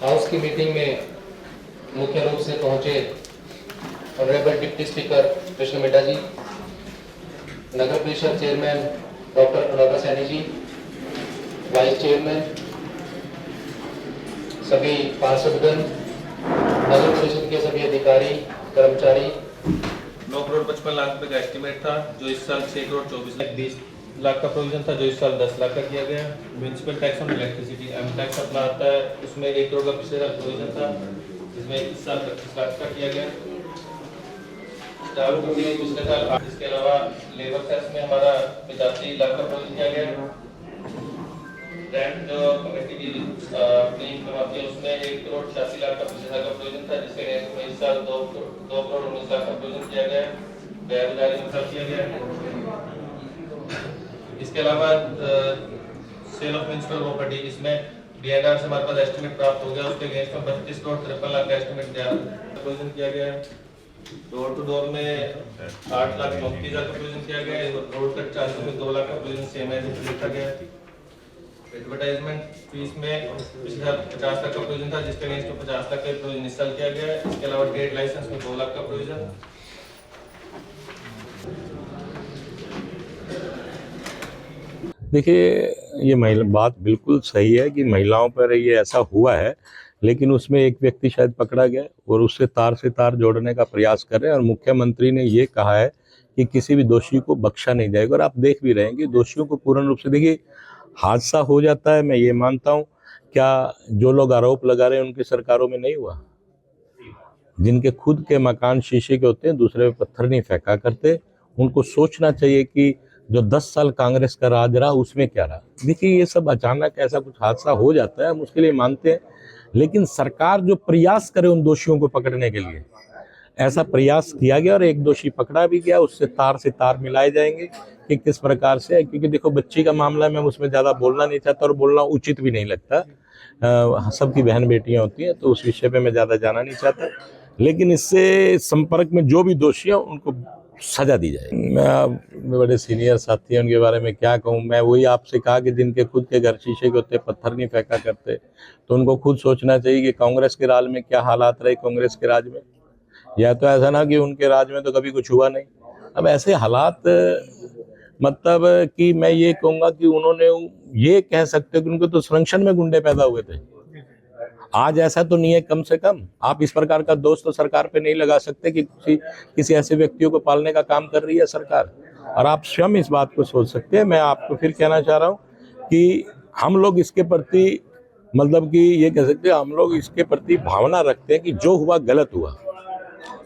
House की meeting में मुख्य रूप से पहुंचे honourable deputy speaker Krishna Midda ji, नगर परिषद chairman doctor Anuradha Saini ji, vice chairman, सभी पार्षदगण, नगर परिषद के सभी अधिकारी कर्मचारी। 9 करोड़ 55 लाख रुपए का एस्टीमेट था, जो इस साल 6 करोड़ 24 लाख 20 लाख का प्रोविजन था, जो इस साल 10 लाख का किया गया। Municipal tax on electricity M tax अपना आता है, उसमें 1 करोड़ का पिछले साल प्रोविजन था, जिसमें इस साल 25 लाख का किया गया। स्टाफ ड्यूटी पिछले साल, इसके अलावा लेबर टैक्स में हमारा 85 लाख का प्रोविजन किया गया। रेंट जो कमेटी की अपनी इनकम आती है, उसमें 1 करोड़ 86 लाख का पिछले साल का प्रोविजन था, जिसके अगेंस्ट में इस साल 2 करोड़ 19 लाख का प्रोविजन किया गया। बेरोजगारी में किया गया। इसके अलावा सेल ऑफ म्युनिसिपल प्रॉपर्टी, इसमें डीएनआर से हमारे पास एस्टीमेट प्राप्त हो गया, उसके अगेंस्ट में 32 करोड़ 53 लाख का एस्टीमेट प्रोविजन किया गया। डोर टू डोर में 8 लाख 29 हजार का प्रोविजन किया गया। रोड कट चार्ज में 2 लाख का प्रोविजन सेम है जैसे लिखा गया। एडवर्टाइजमेंट फीस में पिछले साल 50 लाख का प्रोविजन था, जिसके अगेंस्ट में 50 लाख का प्रोविजन इस साल किया गया। इसके अलावा ट्रेड लाइसेंस में 2 लाख का प्रोविजन। देखिए, ये महिला बात बिल्कुल सही है कि महिलाओं पर ये ऐसा हुआ है, लेकिन उसमें एक व्यक्ति शायद पकड़ा गया और उससे तार से तार जोड़ने का प्रयास कर रहे हैं। और मुख्यमंत्री ने ये कहा है कि किसी भी दोषी को बख्शा नहीं जाएगा। और आप देख भी रहे हैं कि दोषियों को पूर्ण रूप से, देखिए, हादसा हो जाता है, मैं ये मानता हूँ। क्या जो लोग आरोप लगा रहे हैं उनकी सरकारों में नहीं हुआ? जिनके खुद के मकान शीशे के होते हैं, दूसरे पे पत्थर नहीं फेंका करते। उनको सोचना चाहिए कि जो 10 साल कांग्रेस का राज रहा उसमें क्या रहा। देखिए, ये सब अचानक ऐसा कुछ हादसा हो जाता है, हम उसके लिए मानते हैं, लेकिन सरकार जो प्रयास करे उन दोषियों को पकड़ने के लिए, ऐसा प्रयास किया गया और एक दोषी पकड़ा भी गया। उससे तार मिलाए जाएंगे कि किस प्रकार से, क्योंकि देखो, बच्ची का मामला मैं उसमें ज़्यादा बोलना नहीं चाहता और बोलना उचित भी नहीं लगता। सबकी बहन बेटियां होती हैं, तो उस विषय पे मैं ज़्यादा जाना नहीं चाहता। लेकिन इससे संपर्क में जो भी दोषी हैं उनको सजा दी जाए। मैं बड़े सीनियर साथी हैं, उनके बारे में क्या कहूँ। मैं वही आपसे कहा कि जिनके खुद के घर शीशे के होते, पत्थर नहीं फेंका करते, तो उनको खुद सोचना चाहिए कि कांग्रेस के राज में क्या हालात रहे। कांग्रेस के राज में या तो ऐसा ना कि उनके राज में तो कभी कुछ हुआ नहीं। अब ऐसे हालात, मतलब कि मैं ये कहूँगा कि उन्होंने, ये कह सकते हो कि उनको तो संरक्षण में गुंडे पैदा हुए थे। आज ऐसा तो नहीं है। कम से कम आप इस प्रकार का दोष तो सरकार पे नहीं लगा सकते कि किसी ऐसे व्यक्तियों को पालने का काम कर रही है सरकार। और आप स्वयं इस बात को सोच सकते हैं। मैं आपको फिर कहना चाह रहा हूँ कि हम लोग इसके प्रति, मतलब कि ये कह सकते हैं, हम लोग इसके प्रति भावना रखते हैं कि जो हुआ गलत हुआ।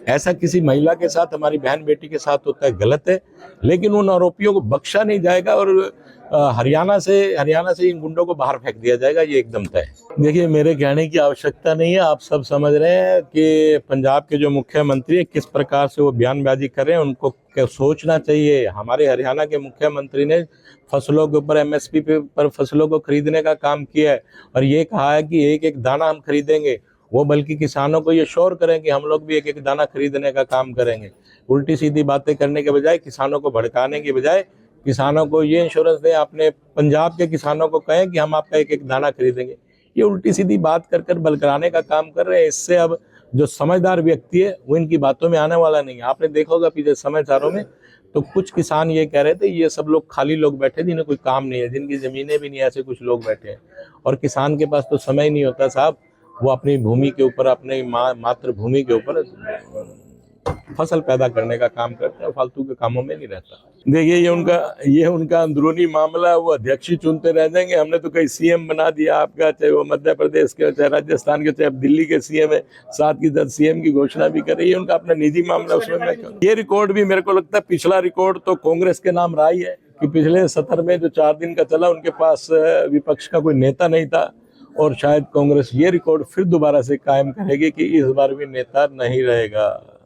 ऐसा किसी महिला के साथ, हमारी बहन बेटी के साथ होता है, गलत है, लेकिन उन आरोपियों को बख्शा नहीं जाएगा और हरियाणा से इन गुंडों को बाहर फेंक दिया जाएगा, ये एकदम तय है। देखिए, मेरे कहने की आवश्यकता नहीं है। आप सब समझ रहे हैं कि पंजाब के जो मुख्यमंत्री है किस प्रकार से वो बयानबाजी कर रहे हैं। उनको क्या सोचना चाहिए। हमारे हरियाणा के मुख्यमंत्री ने फसलों के ऊपर एमएसपी पर फसलों को खरीदने का काम किया है और ये कहा है कि एक एक दाना हम खरीदेंगे। वो बल्कि किसानों को ये श्योर करें कि हम लोग भी एक एक दाना खरीदने का काम करेंगे। उल्टी सीधी बातें करने के बजाय, किसानों को भड़काने के बजाय, किसानों को ये इंश्योरेंस दें, अपने पंजाब के किसानों को कहें कि हम आपका एक एक दाना खरीदेंगे। ये उल्टी सीधी बात कर कर बलकराने का काम कर रहे हैं। इससे अब जो समझदार व्यक्ति है वो इनकी बातों में आने वाला नहीं है। आपने देखा होगा पीछे समाचारों में, तो कुछ किसान ये कह रहे थे ये सब लोग खाली लोग बैठे, जिन्हें कोई काम नहीं है, जिनकी जमीनें भी नहीं, ऐसे कुछ लोग बैठे हैं। और किसान के पास तो समय ही नहीं होता साहब। वो अपनी भूमि के ऊपर, अपने मातृभूमि के ऊपर फसल पैदा करने का काम करते हैं, फालतू के कामों में नहीं रहता। देखिए, ये उनका अंदरूनी मामला है। वो अध्यक्ष ही चुनते रह जाएंगे। हमने तो कई सीएम बना दिया आपका, चाहे वो मध्य प्रदेश के, चाहे राजस्थान के, चाहे दिल्ली के सीएम है, साथ की साथ सीएम की घोषणा भी कर रही है। उनका अपना निजी मामला, उसमें मैं ये रिकॉर्ड भी मेरे को लगता है, पिछला रिकॉर्ड तो कांग्रेस के नाम रहा ही है कि पिछले सत्र में जो 4 दिन का चला, उनके पास विपक्ष का कोई नेता नहीं था। और शायद कांग्रेस ये रिकॉर्ड फिर दोबारा से कायम करेगी कि इस बार भी नेता नहीं रहेगा।